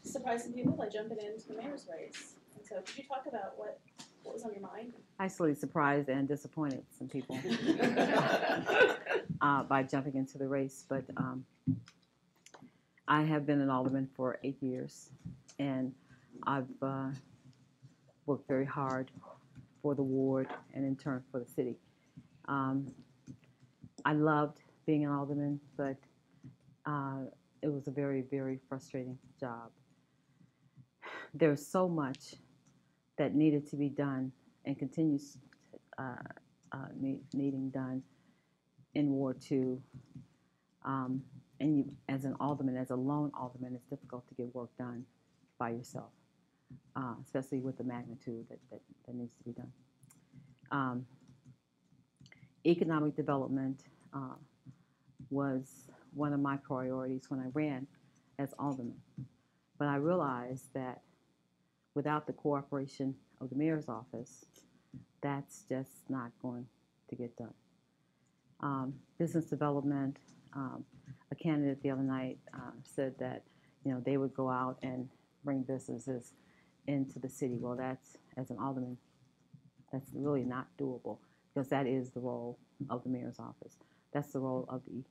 surprise some people by jumping into the mayor's race. And so could you talk about what was on your mind? Actually surprised and disappointed some people by jumping into the race. But I have been an alderman for 8 years, and I've worked very hard for the ward and in turn for the city. I loved being an alderman, but it was a very, very frustrating job. There's so much that needed to be done and continues needing done in Ward 2. And you, as an alderman, as a lone alderman, it's difficult to get work done by yourself, especially with the magnitude that needs to be done. Economic development was one of my priorities when I ran as alderman. But I realized that without the cooperation of the mayor's office, that's just not going to get done. Business development, a candidate the other night said that they would go out and bring businesses into the city. Well, that's, as an alderman, that's really not doable, because that is the role of the mayor's office. That's the role of the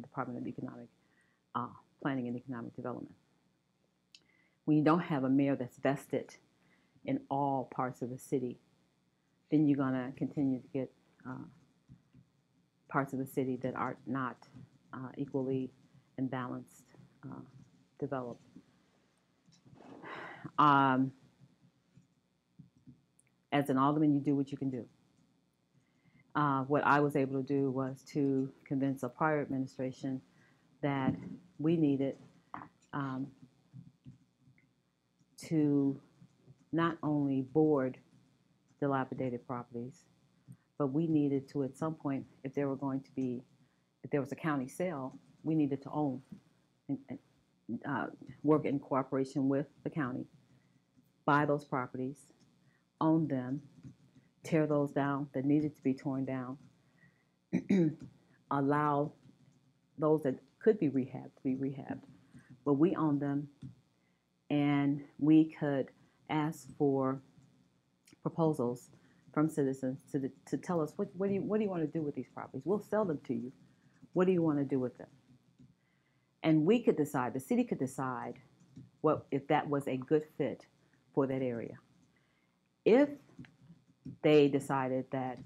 Department of Economic Planning and Economic Development. When you don't have a mayor that's vested in all parts of the city, then you're going to continue to get parts of the city that are not equally and balanced developed. As an alderman, you do what you can do. What I was able to do was to convince a prior administration that we needed to not only board dilapidated properties, but we needed to, at some point, if there was a county sale, we needed to own and work in cooperation with the county, buy those properties, own them, tear those down that needed to be torn down, allow those that could be rehabbed to be rehabbed. But we own them, and we could ask for proposals from citizens to tell us what do you want to do with these properties. We'll sell them to you. What do you want to do with them? And we could decide, the city could decide if that was a good fit for that area. If they decided that,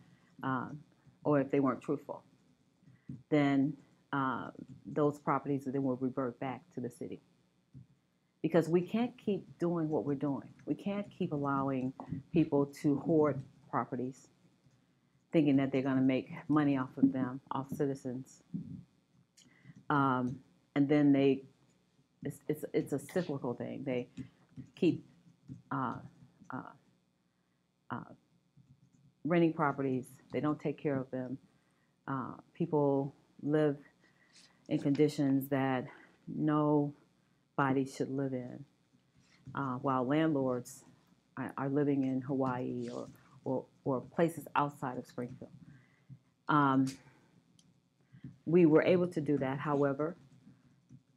or if they weren't truthful, then those properties then will revert back to the city. Because we can't keep doing what we're doing. We can't keep allowing people to hoard properties, thinking that they're going to make money off of them, off citizens. And then it's a cyclical thing. They keep renting properties. They don't take care of them. People live in conditions that nobody should live in, while landlords are living in Hawaii or places outside of Springfield. We were able to do that. However,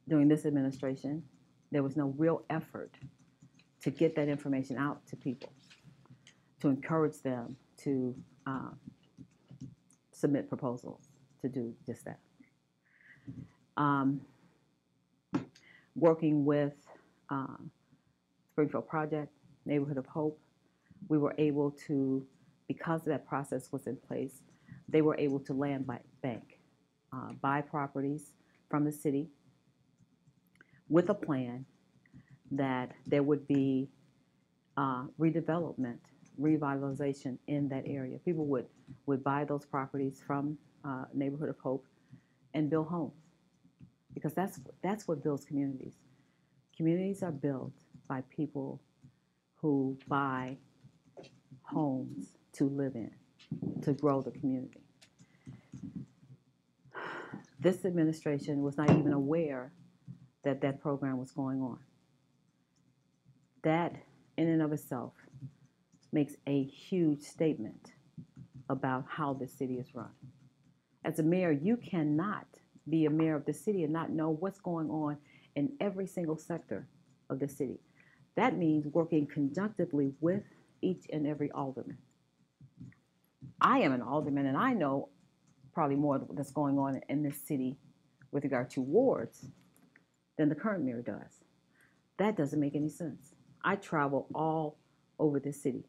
during this administration, there was no real effort to get that information out to people, to encourage them to submit proposals to do just that. Working with Springfield Project, Neighborhood of Hope, we were able to, because that process was in place, they were able to land bank, buy properties from the city with a plan that there would be redevelopment, revitalization in that area. People would buy those properties from Neighborhood of Hope and build homes, because that's what builds communities. Communities are built by people who buy homes to live in, to grow the community. This administration was not even aware that that program was going on. That, in and of itself, makes a huge statement about how the city is run. As a mayor, you cannot be a mayor of the city and not know what's going on in every single sector of the city. That means working conjunctively with each and every alderman. I am an alderman, and I know probably more that's going on in this city with regard to wards than the current mayor does. That doesn't make any sense. I travel all over the city.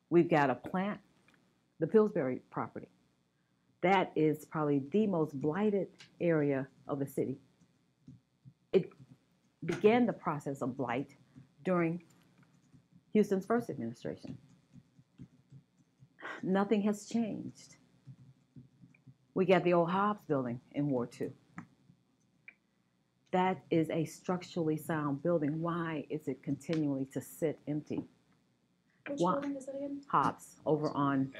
We've got a plant, the Pillsbury property. That is probably the most blighted area of the city. It began the process of blight during Houston's first administration. Nothing has changed. We got the old Hobbs building in Ward 2. That is a structurally sound building. Why is it continually to sit empty? Which Why? building is that again? Hobbs over on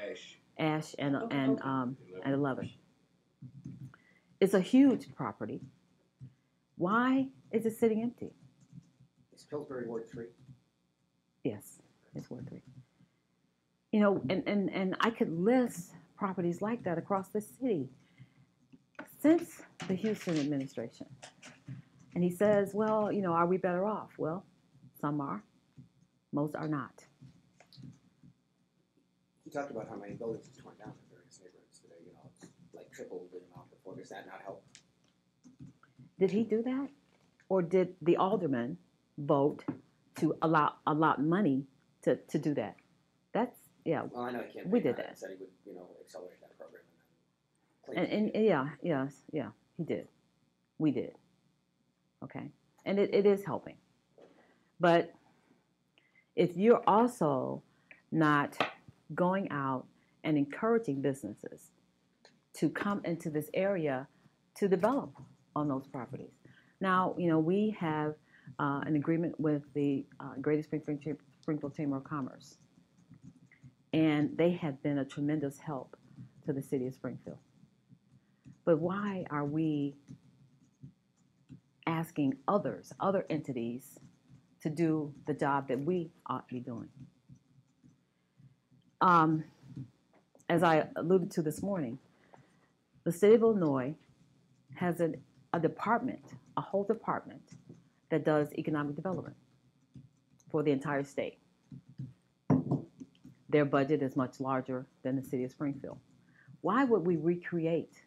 Ash and Okay, and okay. and 11. It's a huge property. Why is it sitting empty? Is Pillsbury Ward 3? Yes, it's Ward 3. You know, and I could list properties like that across the city since the Houston administration. And he says, well, you know, are we better off? Well, some are, most are not. He talked about how many buildings he's torn down in various neighborhoods today. You know, it's like triple the amount before. Does that not help? Did he do that? Or did the alderman vote to allot money to do that? That's, yeah. Well, I know he can't. We did that. He said he would, you know, accelerate that program And yeah, he did. We did. Okay. And it is helping. But if you're also not going out and encouraging businesses to come into this area to develop on those properties. Now, you know, we have an agreement with the Greater Springfield Chamber of Commerce. And they have been a tremendous help to the city of Springfield. But why are we asking other entities to do the job that we ought to be doing? As I alluded to this morning, the state of Illinois has a department, a whole department that does economic development for the entire state. Their budget is much larger than the city of Springfield. Why would we recreate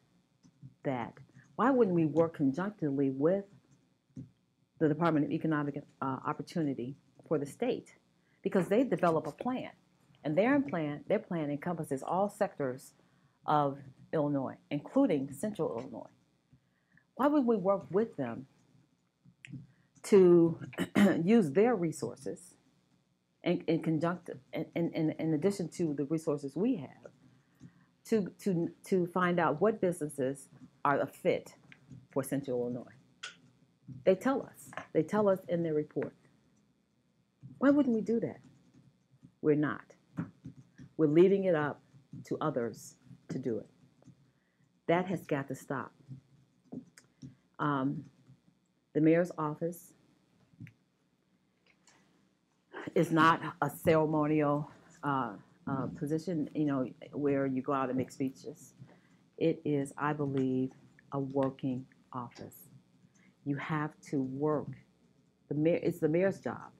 that? Why wouldn't we work conjunctively with the Department of Economic Opportunity for the state? Because they develop a plan, and their plan encompasses all sectors of Illinois, including Central Illinois. Why would we work with them to use their resources in addition to the resources we have, to find out what businesses are a fit for Central Illinois? They tell us. They tell us in their report. Why wouldn't we do that? We're not. We're leaving it up to others to do it. That has got to stop. The mayor's office is not a ceremonial position, you know, where you go out and make speeches. It is, I believe, a working office. You have to work. It's the mayor's job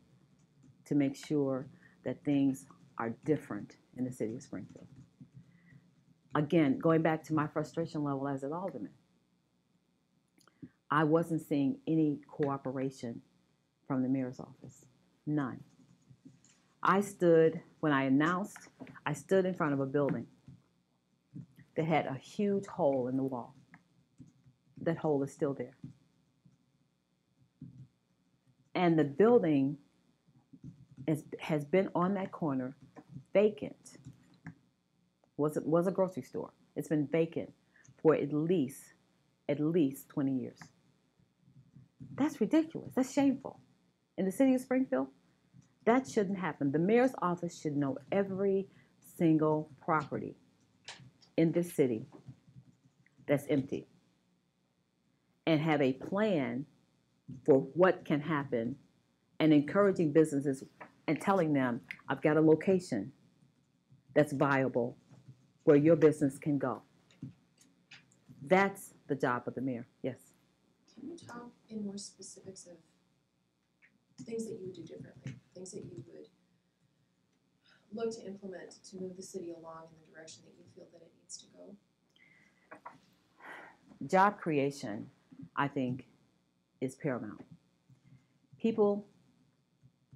to make sure that things are different in the city of Springfield. Again, going back to my frustration level as an alderman, I wasn't seeing any cooperation from the mayor's office. None. When I announced, I stood in front of a building that had a huge hole in the wall. That hole is still there. And the building has been on that corner vacant. Was a grocery store. It's been vacant for at least 20 years. That's ridiculous. That's shameful. In the city of Springfield, that shouldn't happen. The mayor's office should know every single property in this city that's empty and have a plan for what can happen and encouraging businesses and telling them, I've got a location that's viable where your business can go. That's the job of the mayor. Yes. Can you talk in more specifics of things that you would do differently, things that you would look to implement to move the city along in the direction that you feel that it needs to go? Job creation, I think, is paramount. People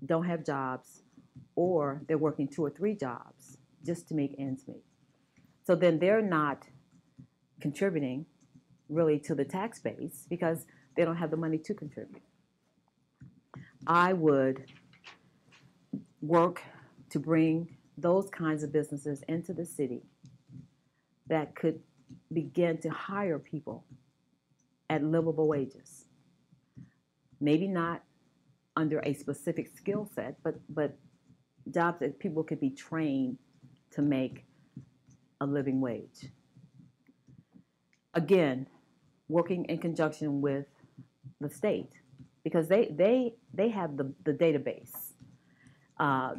don't have jobs, or they're working 2 or 3 jobs just to make ends meet. So then they're not contributing really to the tax base because they don't have the money to contribute. I would work to bring those kinds of businesses into the city that could begin to hire people at livable wages. Maybe not under a specific skill set, but jobs that people could be trained to make a living wage. Again, working in conjunction with the state, because they have the database.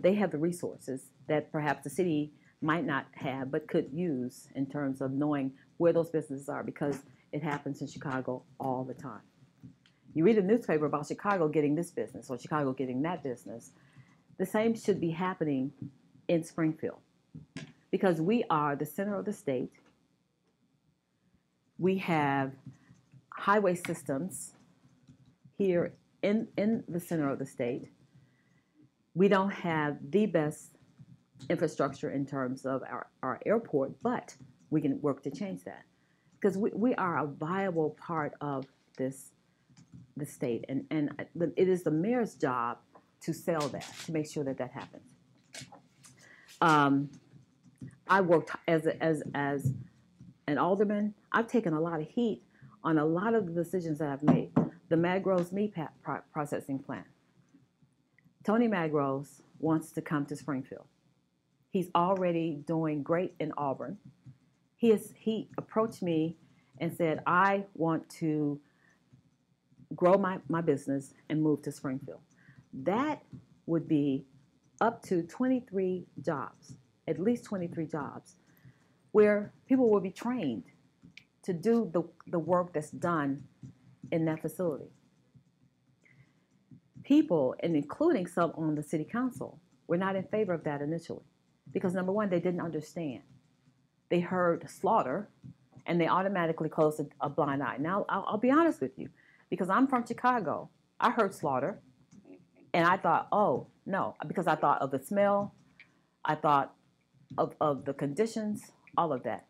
They have the resources that perhaps the city might not have but could use in terms of knowing where those businesses are, because it happens in Chicago all the time. You read a newspaper about Chicago getting this business or Chicago getting that business. The same should be happening in Springfield, because we are the center of the state. We have highway systems here in the center of the state. We don't have the best infrastructure in terms of our airport, but we can work to change that, because we are a viable part of the state, and it is the mayor's job to sell that, to make sure that that happens. I worked as an alderman. I've taken a lot of heat on a lot of the decisions that I've made. The Magroves meat processing plant. Tony Magroves wants to come to Springfield. He's already doing great in Auburn. He approached me and said, I want to grow my business and move to Springfield. That would be up to 23 jobs, at least 23 jobs, where people will be trained to do the work that's done in that facility. People, and including some on the city council, were not in favor of that initially, because number one, they didn't understand. They heard slaughter, and they automatically closed a blind eye. Now, I'll be honest with you, because I'm from Chicago. I heard slaughter, and I thought, oh, no, because I thought of the smell, I thought of the conditions, all of that.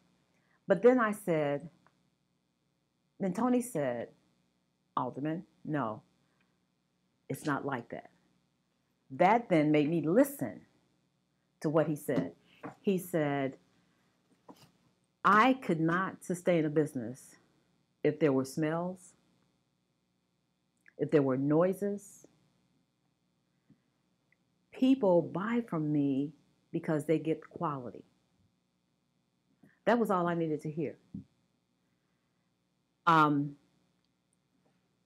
But then then Tony said, Alderman, no, it's not like that. That then made me listen to what he said. He said, I could not sustain a business if there were smells, if there were noises. People buy from me because they get quality. That was all I needed to hear.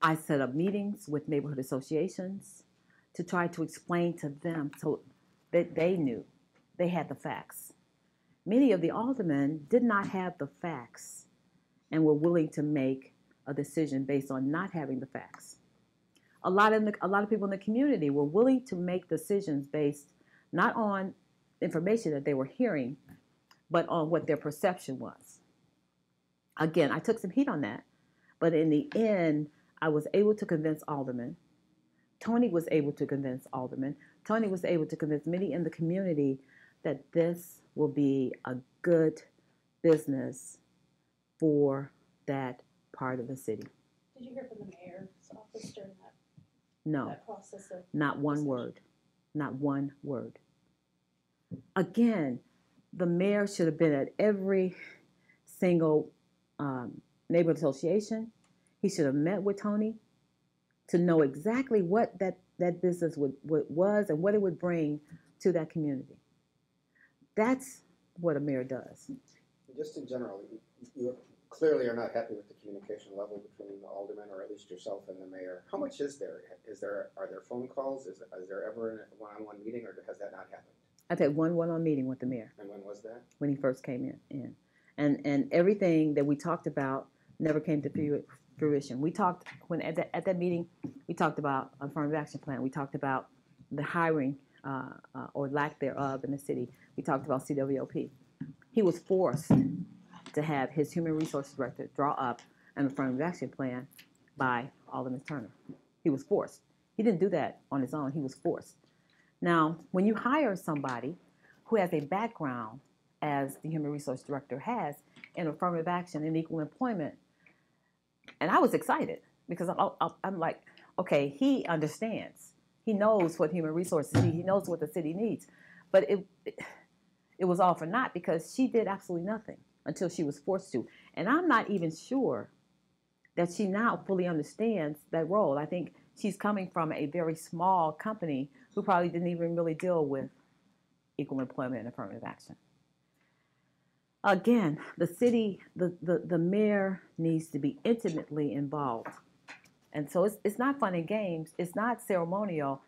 I set up meetings with neighborhood associations to try to explain to them so that they knew they had the facts. Many of the aldermen did not have the facts and were willing to make a decision based on not having the facts. A lot of people in the community were willing to make decisions based not on information that they were hearing, but on what their perception was. Again, I took some heat on that, but in the end, I was able to convince aldermen. Tony was able to convince aldermen. Tony was able to convince many in the community that this will be a good business for that part of the city. Did you hear from the mayor's office during No, that process of not one decision? word. Not one word. Again, the mayor should have been at every single neighborhood association. He should have met with Tony to know exactly what that business was and what it would bring to that community. That's what a mayor does. Just in general, you clearly are not happy with the communication level between the alderman, or at least yourself and the mayor. How much is there? Are there phone calls? Is there ever a one-on-one meeting, or has that not happened? I've had one-on-one meeting with the mayor. And when was that? When he first came in. And everything that we talked about never came to fruition. We talked at that meeting. We talked about affirmative action plan. We talked about the hiring or lack thereof in the city. We talked about CWOP. He was forced to have his human resources director draw up an affirmative action plan by Alderman Turner. He was forced. He didn't do that on his own. He was forced. Now, when you hire somebody who has a background, as the human resource director has, in affirmative action and equal employment, and I was excited because I'm like, okay, he understands. He knows what human resources need. He knows what the city needs. But it was all for naught because she did absolutely nothing until she was forced to. And I'm not even sure that she now fully understands that role. I think she's coming from a very small company who probably didn't even really deal with equal employment and affirmative action. Again, the city, the mayor needs to be intimately involved. And so it's not fun and games. It's not ceremonial.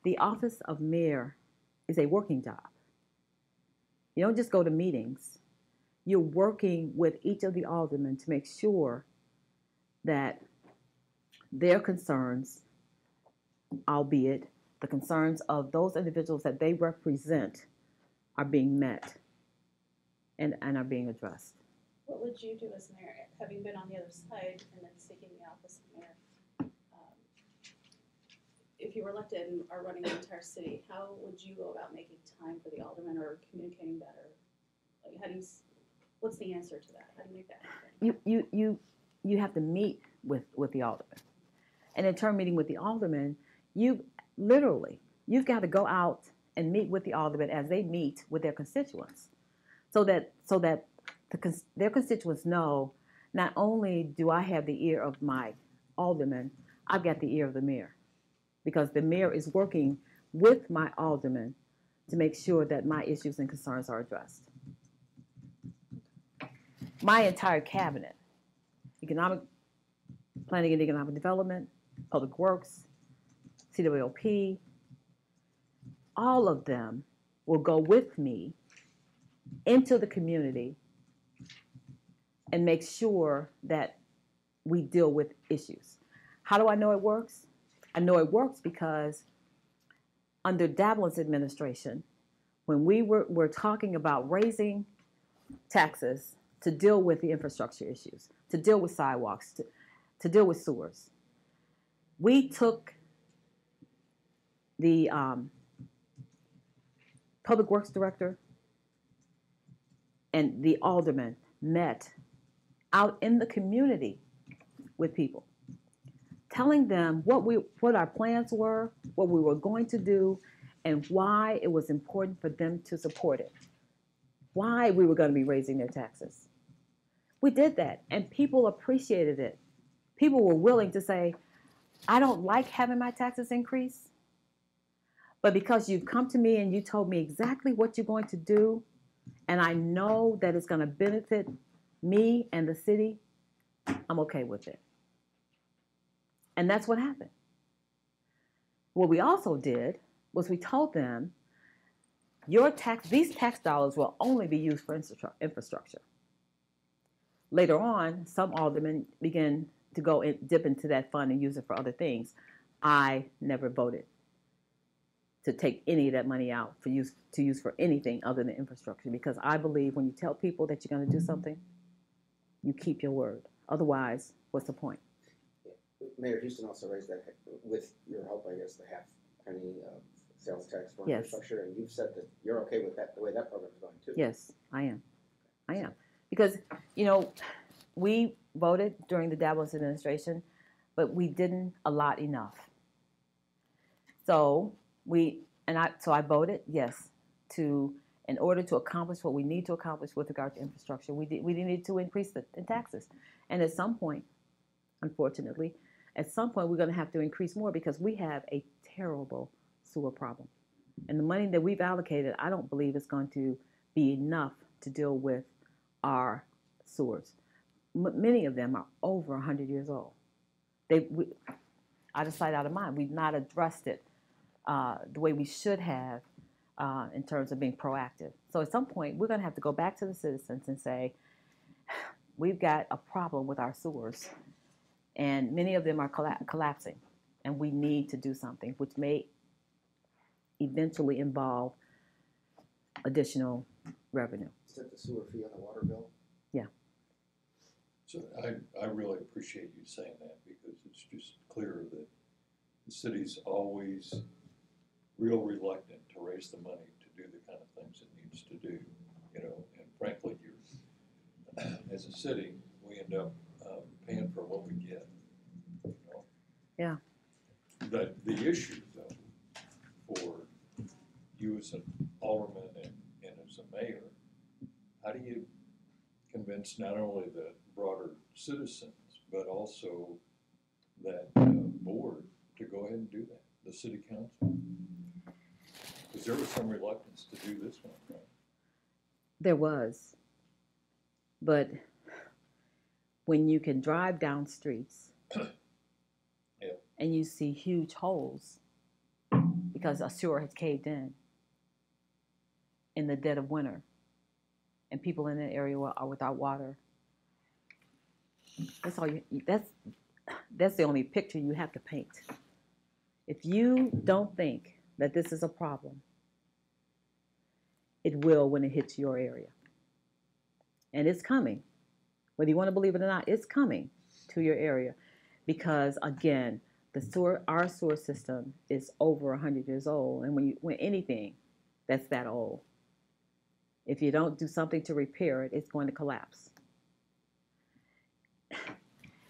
The office of mayor is a working job. You don't just go to meetings. You're working with each of the aldermen to make sure that their concerns, albeit the concerns of those individuals that they represent, are being met and are being addressed. What would you do as mayor, having been on the other side and then seeking the office of mayor? If you were elected and are running the entire city, how would you go about making time for the aldermen or communicating better? Like, what's the answer to that? How do you make that happen? You have to meet with the aldermen. And in turn meeting with the aldermen, you've got to go out and meet with the aldermen as they meet with their constituents. So that their constituents know, not only do I have the ear of my alderman, I've got the ear of the mayor. Because the mayor is working with my alderman to make sure that my issues and concerns are addressed. My entire cabinet, economic planning and economic development, public works, CWOP, all of them will go with me into the community and make sure that we deal with issues. How do I know it works? I know it works because under Davlin's administration, when we were talking about raising taxes to deal with the infrastructure issues, to deal with sidewalks, to deal with sewers, we took the public works director and the alderman met out in the community with people, telling them what our plans were, what we were going to do, and why it was important for them to support it, why we were going to be raising their taxes. We did that, and people appreciated it. People were willing to say, I don't like having my taxes increase, but because you've come to me and you told me exactly what you're going to do, and I know that it's going to benefit me and the city, I'm okay with it. And that's what happened. What we also did was we told them, these tax dollars will only be used for infrastructure. Later on, some aldermen began to go and dip into that fund and use it for other things. I never voted to take any of that money out to use for anything other than infrastructure, because I believe when you tell people that you're going to do something, you keep your word. Otherwise, what's the point? Mayor Houston also raised that, with your help, I guess, the half penny sales tax for Yes. infrastructure, and you've said that you're okay with that, the way that program is going too. Yes, I am. Because, we voted during the Davos administration, but we didn't allot enough. So I voted yes in order to accomplish what we need to accomplish with regard to infrastructure, we needed to increase the taxes. And at some point, unfortunately, we're going to have to increase more because we have a terrible sewer problem. And the money that we've allocated, I don't believe is going to be enough to deal with our sewers. Many of them are over 100 years old. Out of sight, out of mind. We've not addressed it the way we should have in terms of being proactive. So at some point, we're going to have to go back to the citizens and say, we've got a problem with our sewers, and many of them are collapsing, and we need to do something, which may eventually involve additional revenue. Is that the sewer fee on the water bill? Yeah. So I really appreciate you saying that, because it's just clear that the city's always real reluctant to raise the money to do the kind of things it needs to do, you know, and frankly, as a city, we end up paying for what we get, you know? Yeah. The issue, though, for you as an alderman and as a mayor, how do you convince not only the broader citizens, but also that board to go ahead and do that, the city council? Because there was some reluctance to do this one, right? There was, but when you can drive down streets Yeah. and you see huge holes because a sewer has caved in the dead of winter, and people in that area are without water, that's all that's the only picture you have to paint. If you don't think that this is a problem, it will when it hits your area. And it's coming. Whether you want to believe it or not, it's coming to your area. Because again, our sewer system is over 100 years old. And when anything that's that old, if you don't do something to repair it, it's going to collapse.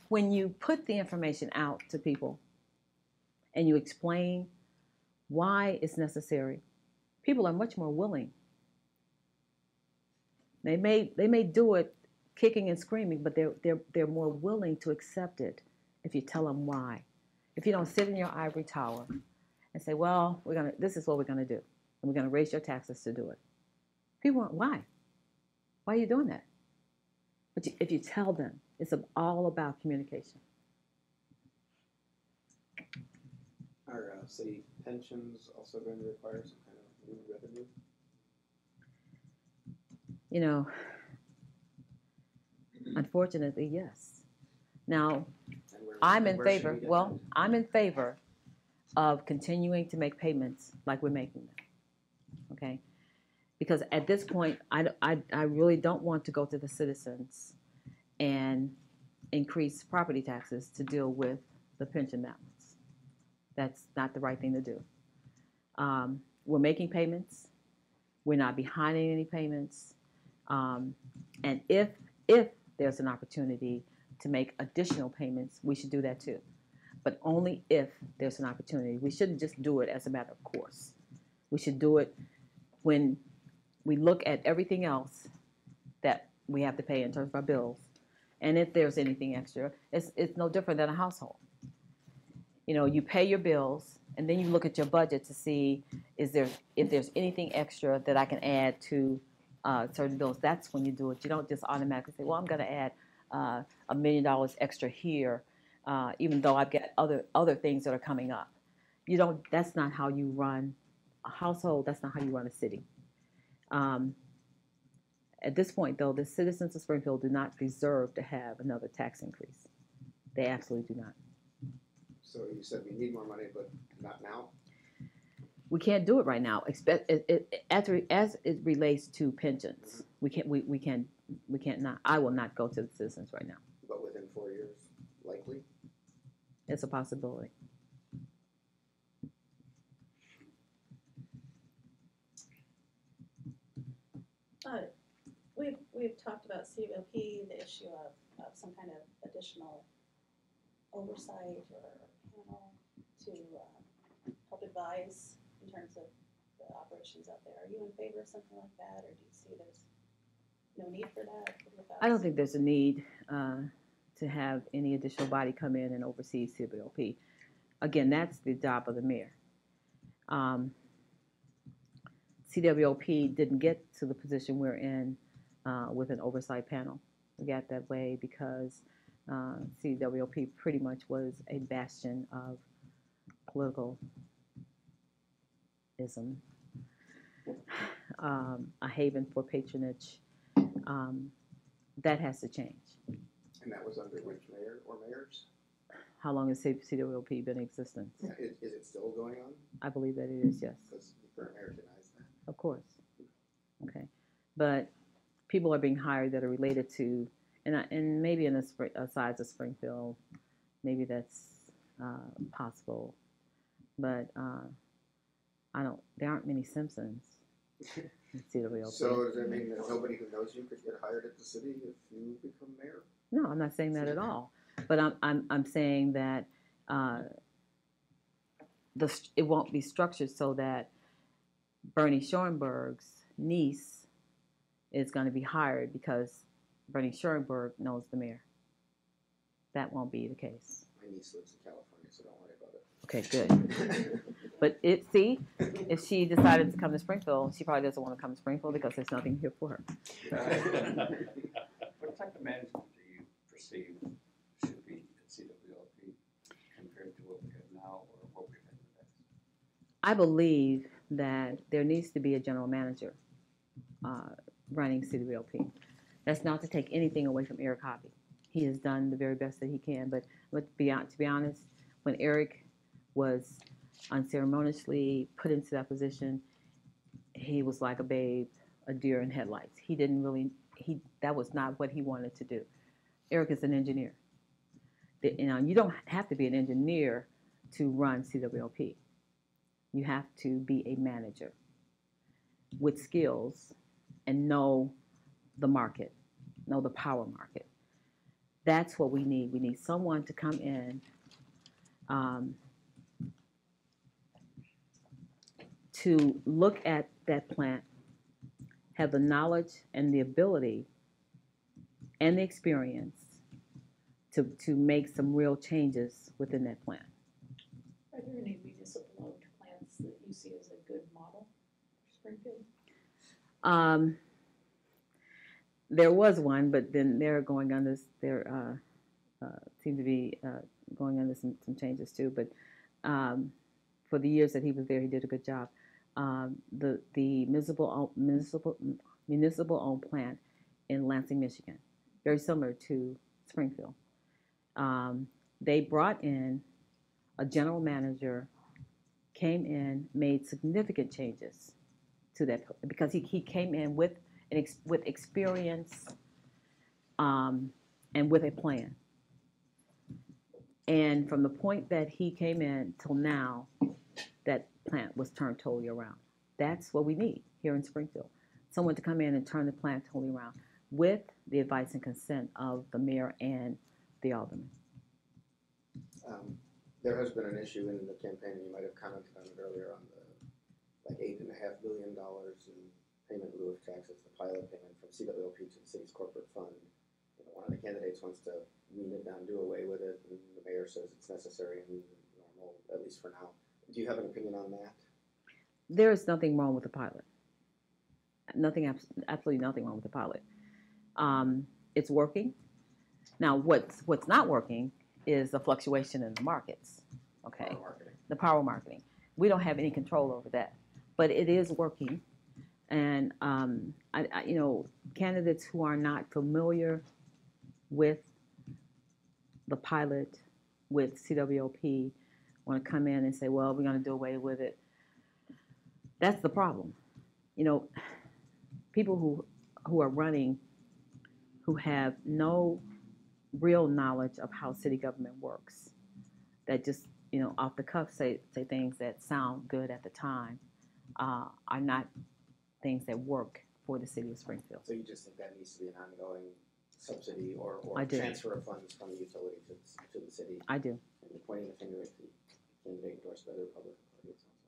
When you put the information out to people and you explain why it's necessary, people are much more willing. They may do it kicking and screaming, but they're more willing to accept it if you tell them why. If you don't sit in your ivory tower and say, well, this is what we're gonna do, and we're gonna raise your taxes to do it. People want, why? Why are you doing that? But if you tell them, it's all about communication. Are city pensions also going to require some kind of new revenue? You know, unfortunately, yes. Now, I'm in favor. Well, I'm in favor of continuing to make payments like we're making them. Okay, because at this point, I really don't want to go to the citizens and increase property taxes to deal with the pension balance. That's not the right thing to do. We're making payments. We're not behind in any payments. And if there's an opportunity to make additional payments, we should do that too. But only if there's an opportunity. We shouldn't just do it as a matter of course. We should do it when we look at everything else that we have to pay in terms of our bills. And if there's anything extra, it's no different than a household. You know, you pay your bills, and then you look at your budget to see if there's anything extra that I can add to certain bills. That's when you do it. You don't just automatically say, well, I'm going to add $1 million extra here, even though I've got other things that are coming up. You don't. That's not how you run a household. That's not how you run a city. At this point, though, the citizens of Springfield do not deserve to have another tax increase. They absolutely do not. So you said we need more money, but not now? We can't do it right now. As it relates to pensions, we can't not. I will not go to the citizens right now. But within 4 years, likely? It's a possibility. We've talked about CWP, the issue of some kind of additional oversight or panel to help advise in terms of the operations out there. Are you in favor of something like that, or do you see there's no need for that? I don't think there's a need to have any additional body come in and oversee CWP. Again, that's the job of the mayor. CWP didn't get to the position we're in with an oversight panel. We got that way because CWP pretty much was a bastion of politicalism, a haven for patronage. That has to change. And that was under which mayor or mayors? How long has CWLP been in existence? Yeah, is it still going on? I believe that it is, yes. Because the current mayor denies that. Of course. Okay. But people are being hired that are related to, and maybe in a size of Springfield, maybe that's possible. But there aren't many Simpsons in CWLP. So does that mean that nobody who knows you could get hired at the city if you become mayor? No, I'm not saying that at all. But I'm saying that it won't be structured so that Bernie Schoenberg's niece is going to be hired because Bernie Schoenberg knows the mayor. That won't be the case. My niece lives in California, so don't worry about it. Okay, good. But if she decided to come to Springfield, she probably doesn't want to come to Springfield because there's nothing here for her. What type of management do you perceive should be at CWLP compared to what we have now or what we've had in the past? I believe that there needs to be a general manager running CWLP. That's not to take anything away from Eric Hobby. He has done the very best that he can. But to be honest, when Eric was unceremoniously put into that position, he was like a babe, a deer in headlights. That was not what he wanted to do. Eric is an engineer. You don't have to be an engineer to run CWLP. You have to be a manager with skills and know the market, know the power market. That's what we need. We need someone to come in to look at that plant, have the knowledge and the ability and the experience to make some real changes within that plant. Are there any municipal-owned plants that you see as a good model for Springfield? There was one, but then they're going under. There seem to be going under some changes too. But for the years that he was there, he did a good job. The municipal-owned plant in Lansing, Michigan, very similar to Springfield. They brought in a general manager, came in, made significant changes to that because he came in with experience and with a plan. And from the point that he came in till now, that plant was turned totally around. That's what we need here in Springfield. Someone to come in and turn the plant totally around with the advice and consent of the mayor and the alderman. There has been an issue in the campaign, and you might have commented on it earlier, on the $8.5 billion in payment in lieu of taxes, the pilot payment from CWLP to the city's corporate fund. One of the candidates wants to wean it down, do away with it, and the mayor says it's necessary and normal, at least for now. Do you have an opinion on that? There is nothing wrong with the pilot. Absolutely nothing wrong with the pilot. It's working. Now, what's not working is the fluctuation in the markets. Okay, Power marketing. The power marketing. We don't have any control over that, but it is working. And candidates who are not familiar with the pilot, with CWLP, want to come in and say, well, we're going to do away with it. That's the problem. People who are running, who have no real knowledge of how city government works, that just, off the cuff say things that sound good at the time, are not things that work for the city of Springfield. So you just think that needs to be an ongoing subsidy or I do. transfer of funds from the utility to the city? I do. And you're pointing the finger at the candidate endorsed by the Republican Party, it sounds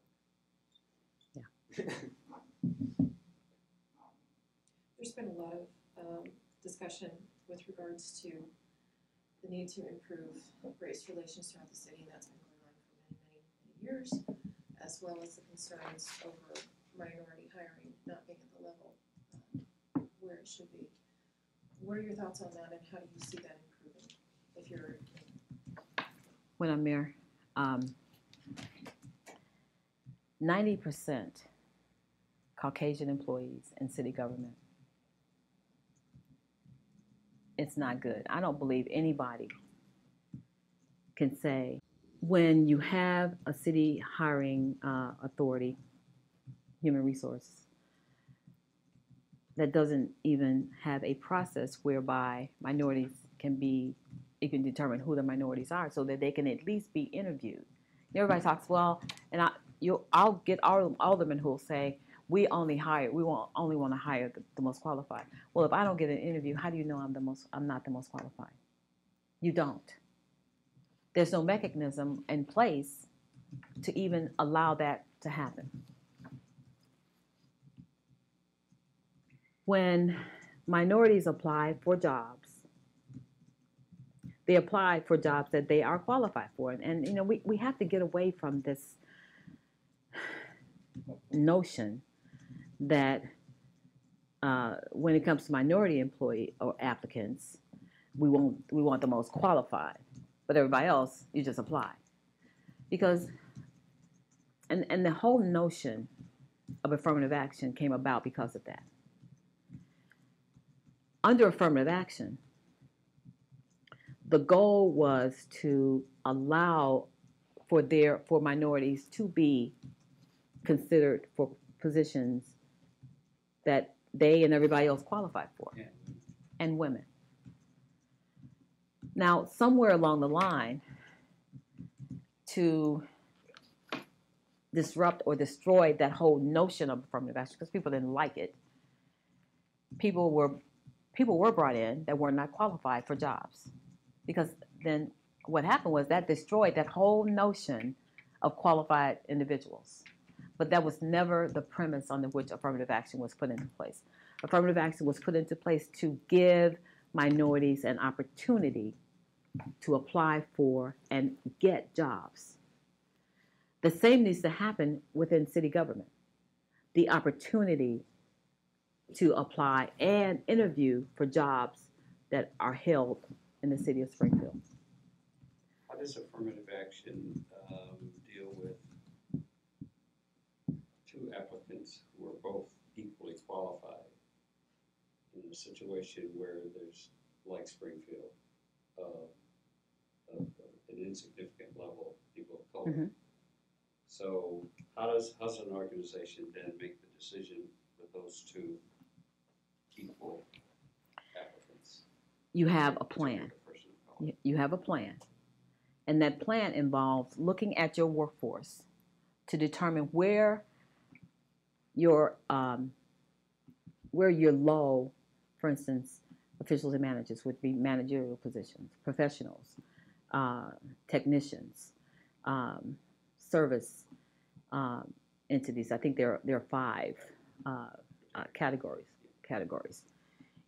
like. There's been a lot of discussion with regards to the need to improve race relations throughout the city, and that's been going on for many, many years, as well as the concerns over minority hiring not being at the level where it should be. What are your thoughts on that, and how do you see that improving if you're When I'm mayor, 90% Caucasian employees in city government. It's not good. I don't believe anybody can say, when you have a city hiring authority, human resources, that doesn't even have a process whereby minorities can be, it can determine who the minorities are so that they can at least be interviewed. Everybody talks, well, and I'll get aldermen who will say, we only want to hire the most qualified. Well, if I don't get an interview, how do you know I'm not the most qualified? You don't. There's no mechanism in place to even allow that to happen. When minorities apply for jobs, they apply for jobs that they are qualified for. And you know, we have to get away from this notion that when it comes to minority employee or applicants, we want the most qualified, but everybody else, you just apply. Because, and the whole notion of affirmative action came about because of that. Under affirmative action, the goal was to allow for minorities to be considered for positions that they and everybody else qualified for, and women. Now, somewhere along the line, to disrupt or destroy that whole notion of affirmative action, because people didn't like it, people were brought in that were not qualified for jobs. Because then what happened was that destroyed that whole notion of qualified individuals. But that was never the premise under which affirmative action was put into place. Affirmative action was put into place to give minorities an opportunity to apply for and get jobs. The same needs to happen within city government. The opportunity to apply and interview for jobs that are held in the city of Springfield. How does affirmative action deal with two applicants who are both equally qualified in a situation where there's, like Springfield, an insignificant level of people of color? Mm-hmm. So how's an organization then make the decision with those two equal applicants? You have a plan. You have a plan. And that plan involves looking at your workforce to determine where you're low. For instance, officials and managers would be managerial positions, professionals, technicians, service entities. I think there are 5 categories.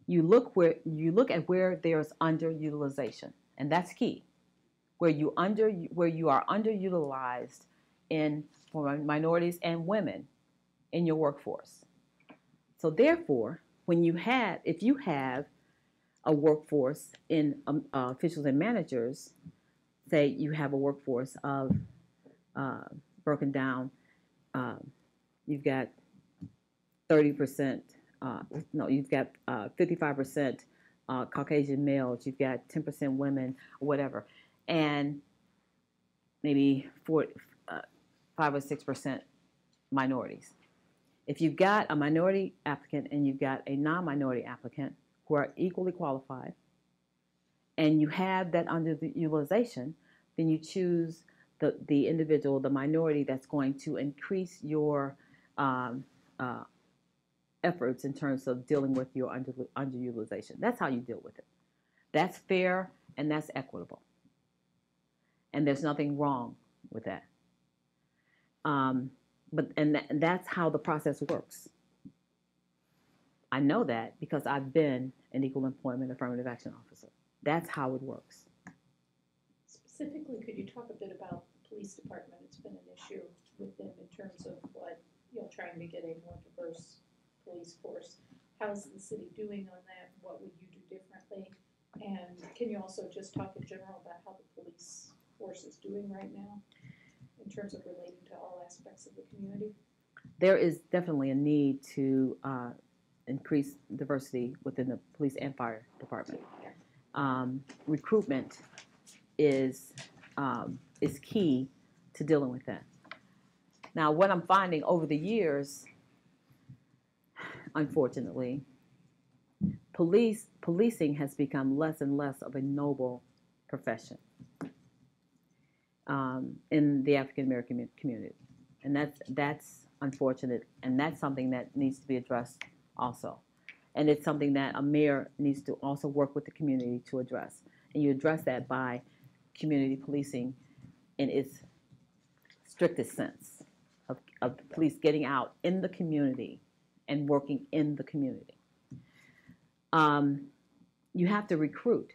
You look at where there's underutilization, and that's key. Where you are underutilized for minorities and women in your workforce. So therefore, if you have a workforce in officials and managers, say you have a workforce of broken down, you've got 30%. You've got 55% Caucasian males, you've got 10% women, or whatever, and maybe 5 or 6% minorities. If you've got a minority applicant and you've got a non-minority applicant who are equally qualified, and you have that underutilization, then you choose the individual, the minority that's going to increase your efforts in terms of dealing with your underutilization. That's how you deal with it. That's fair and that's equitable. And there's nothing wrong with that. That's how the process works. I know that because I've been an equal employment affirmative action officer. That's how it works. Specifically, could you talk a bit about the police department? It's been an issue with them in terms of trying to get a more diverse police force. How's the city doing on that? What would you do differently? And can you also just talk in general about how the police force is doing right now in terms of relating to all aspects of the community? There is definitely a need to increase diversity within the police and fire department. Recruitment is is key to dealing with that. Now, what I'm finding over the years, unfortunately, policing has become less and less of a noble profession in the African American community, and that's unfortunate, and that's something that needs to be addressed also, and it's something that a mayor needs to also work with the community to address, and you address that by community policing in its strictest sense of the police getting out in the community and working in the community. You have to recruit.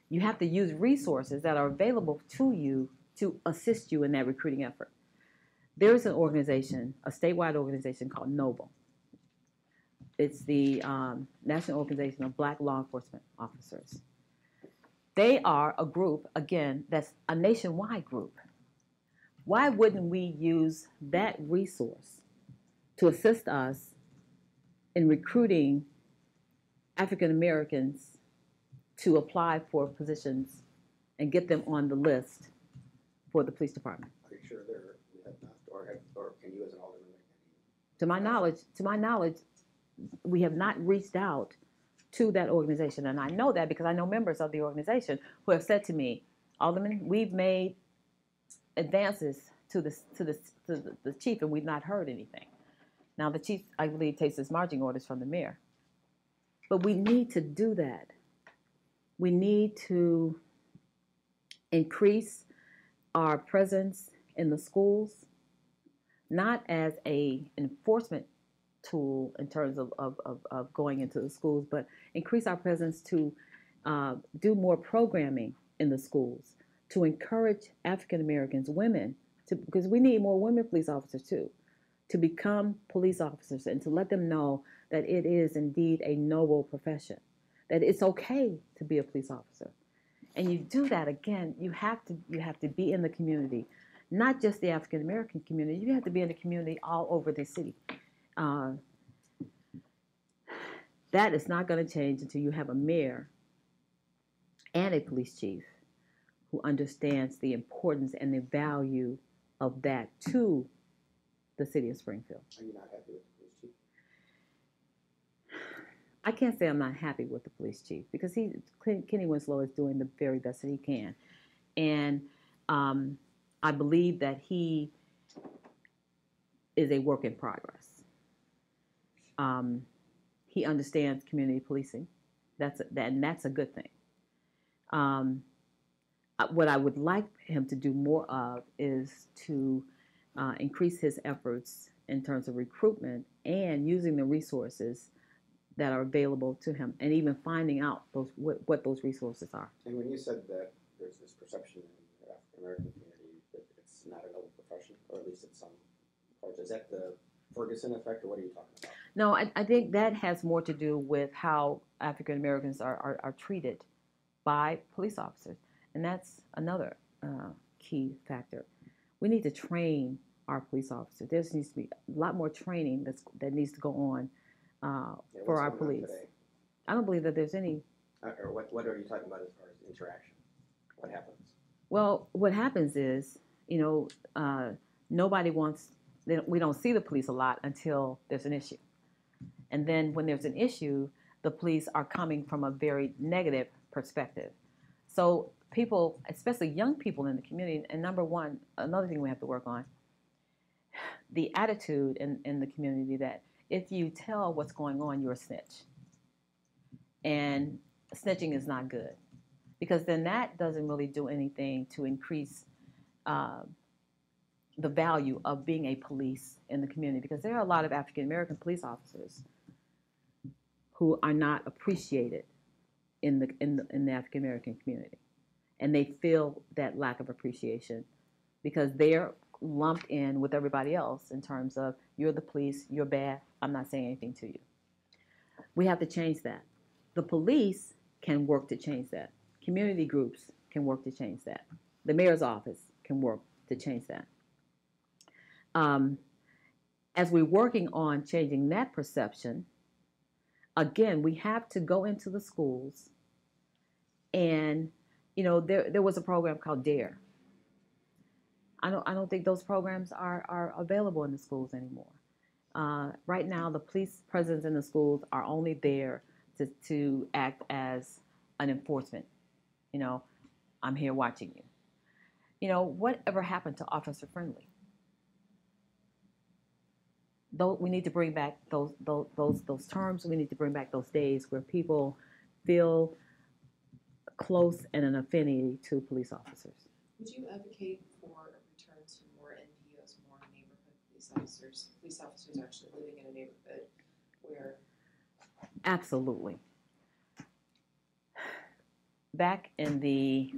You have to use resources that are available to you to assist you in that recruiting effort. There is an organization, a statewide organization called NOBLE. It's the National Organization of Black Law Enforcement Officers. They are a group, again, that's a nationwide group. Why wouldn't we use that resource to assist us in recruiting African Americans to apply for positions and get them on the list for the police department? Are you sure we have not, or can you as an alderman make any? To my knowledge, we have not reached out to that organization, and I know that because I know members of the organization who have said to me, Alderman, we've made advances to the chief, and we've not heard anything. Now, the chief, I believe, takes his marching orders from the mayor. But we need to do that. We need to increase our presence in the schools, not as an enforcement tool in terms of going into the schools, but increase our presence to do more programming in the schools, to encourage African Americans, women, because we need more women police officers too, to become police officers and to let them know that it is indeed a noble profession, that it's okay to be a police officer. And you do that, again, you have to be in the community, not just the African American community, you have to be in the community all over the city. That is not going to change until you have a mayor and a police chief who understands the importance and the value of that to the city of Springfield. Are you not happy with the police chief? I can't say I'm not happy with the police chief because Kenny Winslow is doing the very best that he can. And I believe that he is a work in progress. He understands community policing. And that's a good thing. What I would like him to do more of is to increase his efforts in terms of recruitment and using the resources that are available to him, and even finding out what those resources are. And when you said that there's this perception in the African American community that it's not a noble profession, or at least in some parts, is that the Ferguson effect, or what are you talking about? No, I think that has more to do with how African Americans are treated by police officers, and that's another key factor. We need to train our police officers. There needs to be a lot more training that needs to go on for our police. I don't believe that there's any. Or what are you talking about as far as interaction? What happens? Well, what happens is, nobody wants. We don't see the police a lot until there's an issue, and then when there's an issue, the police are coming from a very negative perspective. So people, especially young people in the community, and another thing we have to work on, the attitude in the community that if you tell what's going on, you're a snitch. And snitching is not good, because then that doesn't really do anything to increase the value of being a police in the community, because there are a lot of African American police officers who are not appreciated in the African American community, and they feel that lack of appreciation because they're lumped in with everybody else in terms of you're the police, you're bad, I'm not saying anything to you. We have to change that. The police can work to change that. Community groups can work to change that. The mayor's office can work to change that. As we're working on changing that perception, again, we have to go into the schools, and there was a program called DARE, I don't think those programs are available in the schools anymore. Right now, the police presence in the schools are only there to act as an enforcement. You know, I'm here watching you. You know, whatever happened to officer friendly? Though we need to bring back those terms. We need to bring back those days where people feel close and an affinity to police officers. Would you advocate for a return to more NPOs, more neighborhood police officers actually living in a neighborhood where? Absolutely. Back in the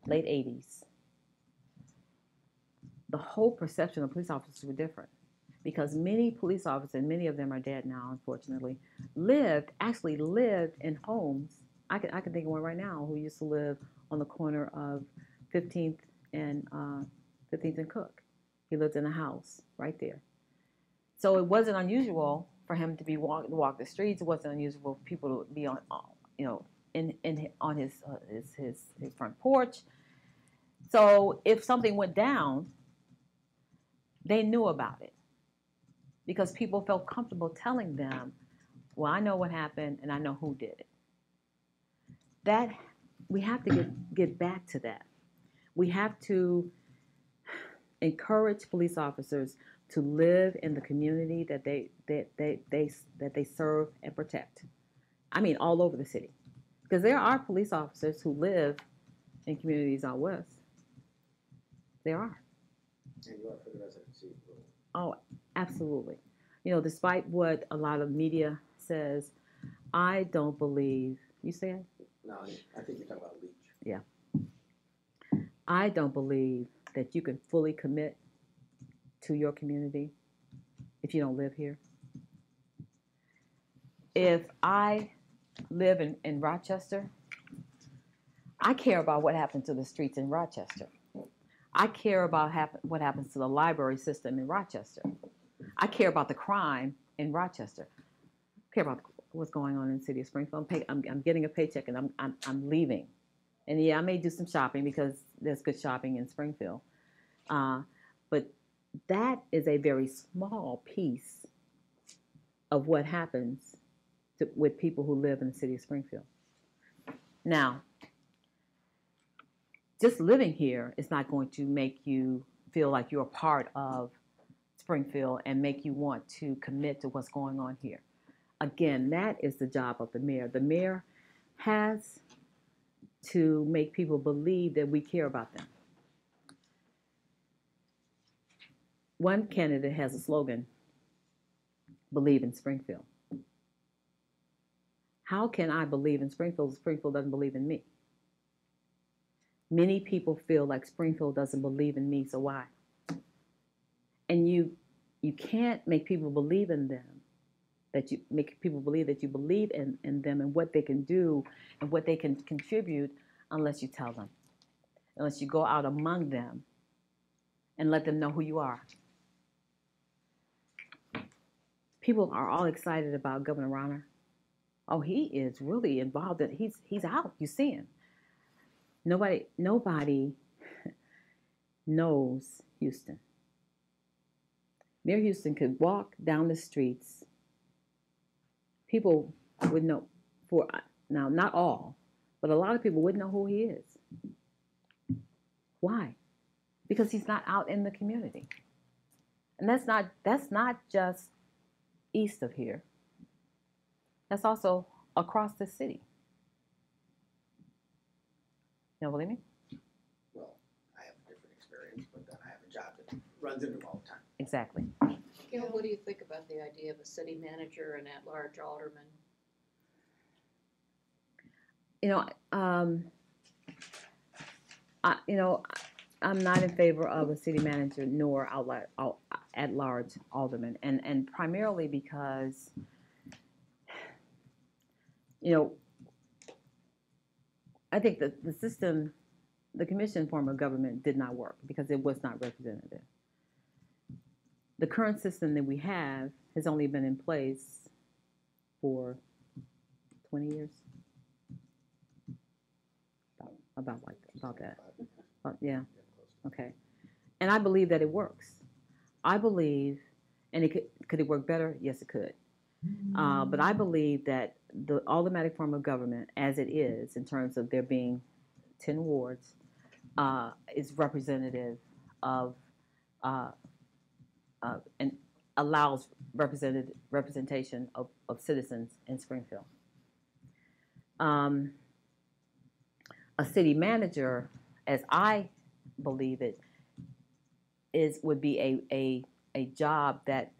late 80s, the whole perception of police officers were different because many police officers, and many of them are dead now, unfortunately, actually lived in homes. I can think of one right now who used to live on the corner of 15th and 15th and Cook. He lived in a house right there. So it wasn't unusual for him to walk the streets. It wasn't unusual for people to be on his front porch. So if something went down, they knew about it because people felt comfortable telling them, well, I know what happened and I know who did it. That we have to get back to that. We have to encourage police officers to live in the community that they serve and protect. I mean, all over the city, because there are police officers who live in communities out west. There are. And you are for the residency rule. Oh, absolutely. You know, despite what a lot of media says, I don't believe. You said? No, I think you're talking about Leach. Yeah. I don't believe that you can fully commit to your community if you don't live here. If I live in Rochester, I care about what happens to the streets in Rochester. I care about what happens to the library system in Rochester. I care about the crime in Rochester. I care about what's going on in the city of Springfield. I'm getting a paycheck and I'm leaving. And yeah, I may do some shopping because there's good shopping in Springfield. But that is a very small piece of what happens with people who live in the city of Springfield. Now, just living here is not going to make you feel like you're a part of Springfield and make you want to commit to what's going on here. Again, that is the job of the mayor. The mayor has to make people believe that we care about them. One candidate has a slogan, believe in Springfield. How can I believe in Springfield if Springfield doesn't believe in me? Many people feel like Springfield doesn't believe in me, so why? And you can't make people believe in them, that you make people believe that you believe in them and what they can do and what they can contribute unless you tell them, unless you go out among them and let them know who you are. People are all excited about Governor Rauner. Oh, he is really involved. He's out. You see him. Nobody knows Houston. Mayor Houston could walk down the streets. People would know, now not all, but a lot of people wouldn't know who he is. Why? Because he's not out in the community. And that's not just east of here. That's also across the city. You don't believe me? Well, I have a different experience, but then I have a job that runs into them all the time. Exactly. Gail, what do you think about the idea of a city manager and at-large alderman? I'm not in favor of a city manager nor at-large alderman, and primarily because, I think that the system, the commission form of government did not work because it was not representative. The current system that we have has only been in place for 20 years. about that. 25, Yeah. yeah, close to. Okay. And I believe that it works. I believe, and could it work better? Yes, it could. But I believe that the automatic form of government, as it is, in terms of there being 10 wards, is representative of uh, and allows representation of citizens in Springfield. A city manager, as I believe it, would be a job that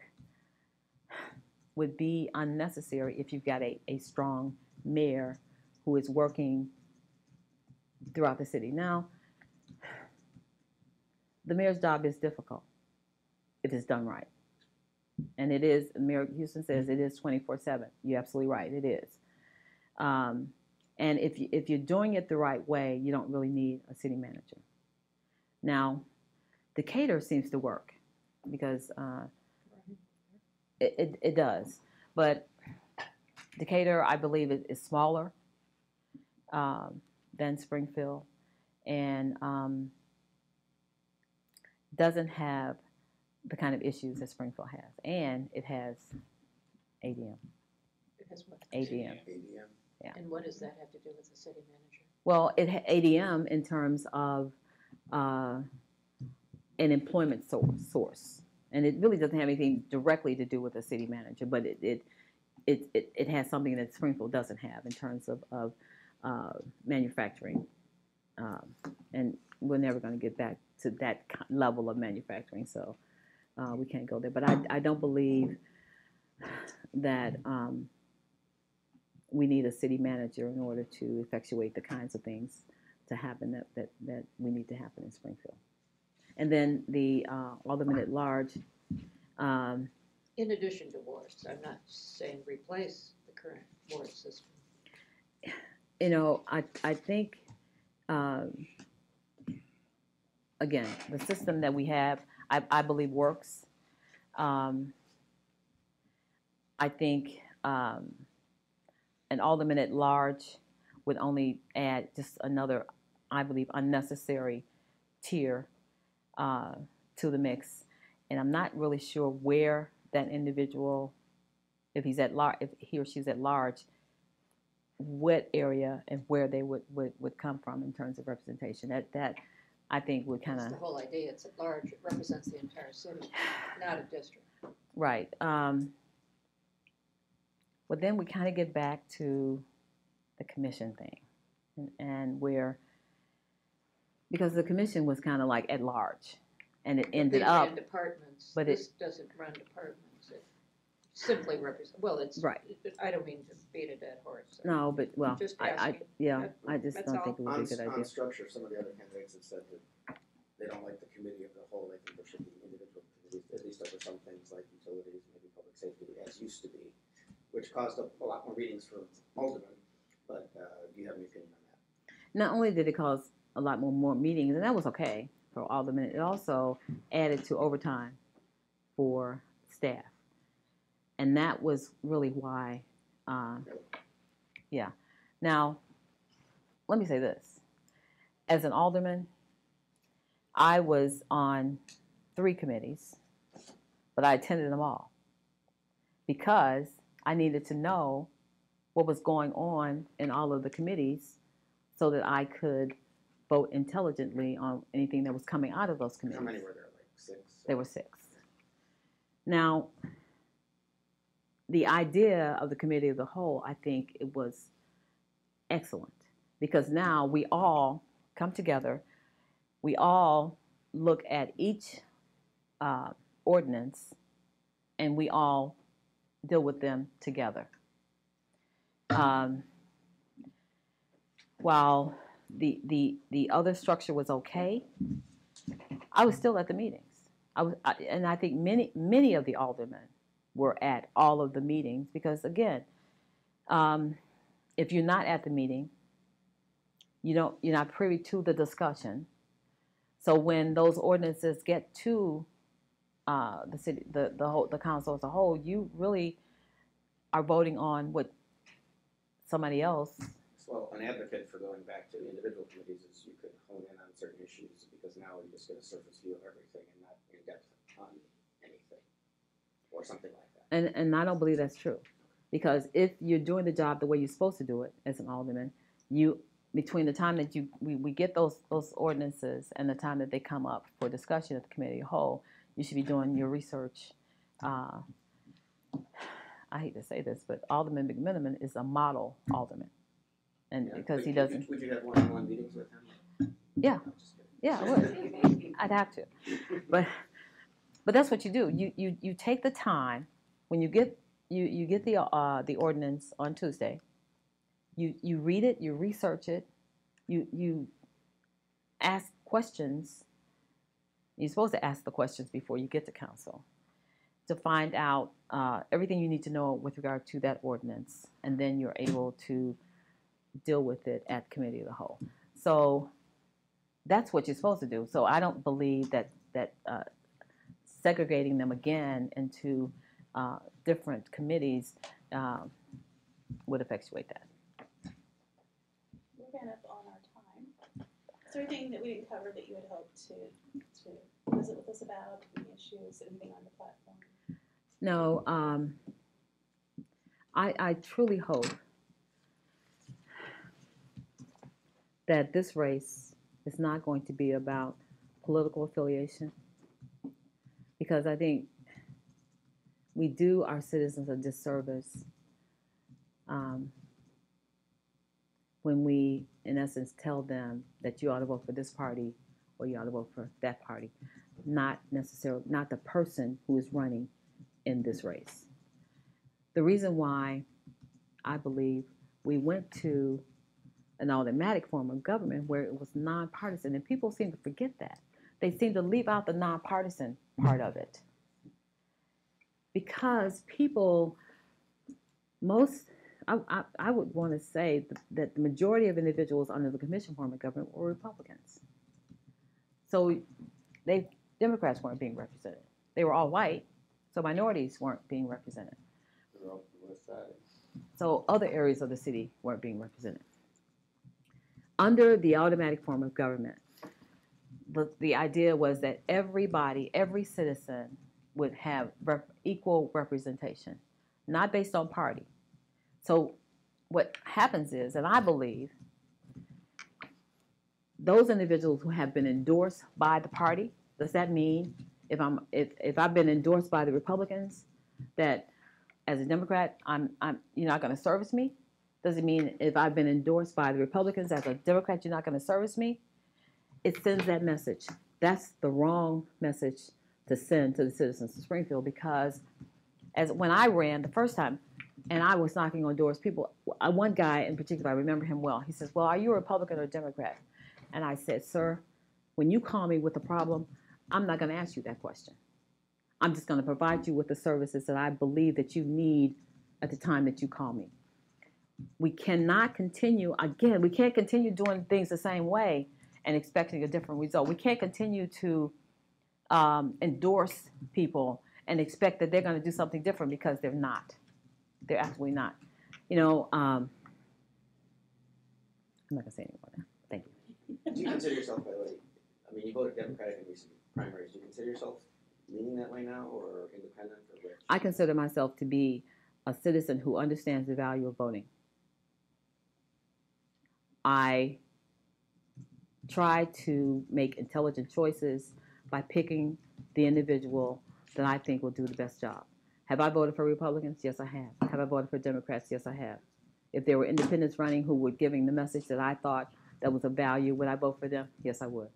would be unnecessary if you've got a strong mayor who is working throughout the city. Now, the mayor's job is difficult if it's done right. And it is, Mayor Houston says it is 24/7. You're absolutely right, it is. And if you're doing it the right way, you don't really need a city manager. Now, Decatur seems to work because it does. But Decatur, I believe, is smaller than Springfield and doesn't have the kind of issues that Springfield has. And it has ADM. It has what? ADM. ADM. Yeah. And what does that have to do with the city manager? Well, ADM in terms of an employment source. And it really doesn't have anything directly to do with the city manager, but it has something that Springfield doesn't have in terms of manufacturing. And we're never going to get back to that level of manufacturing, so we can't go there. But I don't believe that we need a city manager in order to effectuate the kinds of things to happen that we need to happen in Springfield. And then the alderman at large. In addition to wards, I'm not saying replace the current ward system. You know, I think, again, the system that we have, I believe works. I think an alderman at large would only add just another, I believe, unnecessary tier to the mix. And I'm not really sure where that individual, if he or she's at large, what area and where they would come from in terms of representation. That I think would kind That's of the whole idea. It's at large. It represents the entire city, not a district. right. But then we kind of get back to the commission thing, and where, because the commission was kind of like at large, and it ended They up. ran departments. but This doesn't run departments. It simply represents. Well, it's Right. I don't mean to beat a dead horse. No, but well, Just I asking. I just That's don't all. think it would be a good On idea. structure, some of the other candidates have said that they don't like the committee of the whole. They think there should be individual committees, at least over some things like utilities, maybe public safety, as used to be, which caused a lot more meetings for aldermen. But do you have any opinion on that? Not only did it cause a lot more meetings, and that was okay for aldermen, it also added to overtime for staff, and that was really why. Yeah. Now, let me say this: as an alderman, I was on 3 committees, but I attended them all because I needed to know what was going on in all of the committees so that I could vote intelligently on anything that was coming out of those committees. How many were there? Like 6? There were 6. Now, the idea of the committee of the whole, I think it was excellent because now we all come together, we all look at each ordinance, and we all deal with them together. While the other structure was okay, I was still at the meetings. And I think many of the aldermen were at all of the meetings because, again, if you're not at the meeting, you're not privy to the discussion. So when those ordinances get to the city, the council as a whole, you really are voting on what somebody else Well, an advocate for going back to the individual committees is you could hone in on certain issues, because now you just get a surface view of everything and not in depth on anything, or something like that. And I don't believe that's true, because if you're doing the job the way you're supposed to do it as an alderman, you between the time that we get those ordinances and the time that they come up for discussion at the committee of the whole, you should be doing your research. I hate to say this, but Alderman McMiniman is a model alderman, and because he doesn't. Would you have one-on-one meetings with him? Yeah. No, just kidding. Yeah, I would. I'd have to, but that's what you do. You take the time when you get the ordinance on Tuesday. You read it, you research it, you ask questions. You're supposed to ask the questions before you get to council to find out everything you need to know with regard to that ordinance, and then you're able to deal with it at committee of the whole. So that's what you're supposed to do. So I don't believe that segregating them again into different committees would effectuate that. We're kind of on our time. Is there anything that we didn't cover that you had hoped to visit with us about, any issues, anything on the platform? No, I truly hope that this race is not going to be about political affiliation, because I think we do our citizens a disservice when we, in essence, tell them that you ought to vote for this party or you ought to vote for that party, not the person who is running in this race. The reason why I believe we went to an automatic form of government where it was nonpartisan, and people seem to forget that. They seem to leave out the nonpartisan part of it. Because people, I would want to say that the majority of individuals under the commission form of government were Republicans. So Democrats weren't being represented. They were all white, so minorities weren't being represented. So other areas of the city weren't being represented. Under the automatic form of government, the idea was that everybody, every citizen would have equal representation, not based on party. So what happens is, and I believe, those individuals who have been endorsed by the party, does that mean if I've been endorsed by the Republicans that as a Democrat you're not going to service me? Does it mean if I've been endorsed by the Republicans as a Democrat you're not going to service me? It sends that message. That's the wrong message to send to the citizens of Springfield, because when I ran the first time and I was knocking on doors, one guy in particular, I remember him well, he says, well, are you a Republican or a Democrat? And I said, sir, when you call me with a problem, I'm not going to ask you that question. I'm just going to provide you with the services that I believe that you need at the time that you call me. We cannot continue, again, we can't continue doing things the same way and expecting a different result. We can't continue to endorse people and expect that they're going to do something different, because they're not. They're absolutely not. You know, I'm not going to say anymore now. Thank you. Do you consider yourself, by the way, I mean, you voted Democratic in recent primaries. Do you consider yourself leaning that way now, or independent, or which? I consider myself to be a citizen who understands the value of voting. I try to make intelligent choices by picking the individual that I think will do the best job. Have I voted for Republicans? Yes, I have. Have I voted for Democrats? Yes, I have. If there were independents running who were giving the message that I thought that was of value, would I vote for them? Yes, I would.